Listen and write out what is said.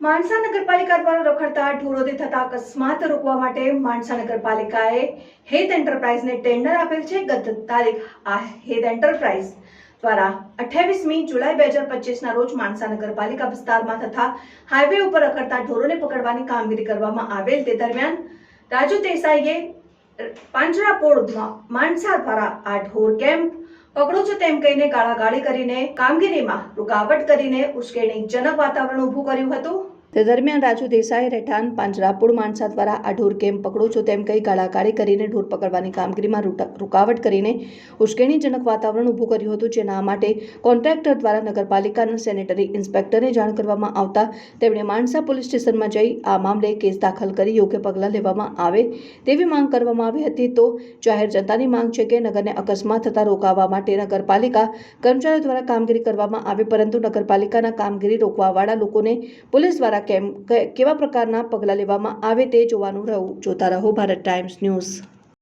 માણસા નગરપાલિકા દ્વારા રખડતા ઢોરોથી થતા અકસ્માત રોકવા માટે માણસા નગરપાલિકાએ હેત એન્ટરપ્રાઇઝને ટેન્ડર આપેલ છે. ગત તારીખ આ હેત એન્ટરપ્રાઇઝ દ્વારા 28મી જુલાઈ 2025ના રોજ માણસા નગરપાલિકા વિસ્તારમાં તથા હાઈવે ઉપર રખડતા ઢોરોને પકડવાની કામગીરી કરવામાં આવેલ. તે દરમિયાન રાજુ દેસાઈએ પાંજરાપોળમાં માણસા દ્વારા આ ઢોર કેમ્પ પકડો છો તેમ કહીને ગાળાગાળી કરીને કામગીરીમાં રૂકાવટ કરીને ઉશ્કેરણીજનક વાતાવરણ ઊભું કર્યું હતું. તે દરમિયાન રાજુ દેસાઈ રહેઠાણ પાંજરાપોળ માણસા દ્વારા આ ઢોર કેમ્પ પકડો છો તેમ કહી ગાળાગાળી કરીને ઢોર પકડવાની કામગીરીમાં રૂકાવટ કરીને ઉશ્કેરણીજનક વાતાવરણ ઊભું કર્યું હતું. જેના માટે કોન્ટ્રાક્ટર દ્વારા નગરપાલિકાના સેનેટરી ઇન્સ્પેક્ટરને જાણ કરવામાં આવતા તેમણે માણસા પોલીસ સ્ટેશનમાં જઈ આ મામલે કેસ દાખલ કરી યોગ્ય પગલાં લેવામાં આવે તેવી માંગ કરવામાં આવી હતી. તો જાહેર જનતાની માંગ છે કે નગરને અકસ્માત થતા રોકવા માટે નગરપાલિકા કર્મચારીઓ દ્વારા કામગીરી કરવામાં આવે, પરંતુ નગરપાલિકાના કામગીરી રોકવાવાળા લોકોને પોલીસ દ્વારા કેવા પ્રકારના પગલાં લેવામાં આવે તે જોવાનું રહ્યું. જોતા રહો ભારત ટાઈમ્સ ન્યૂઝ.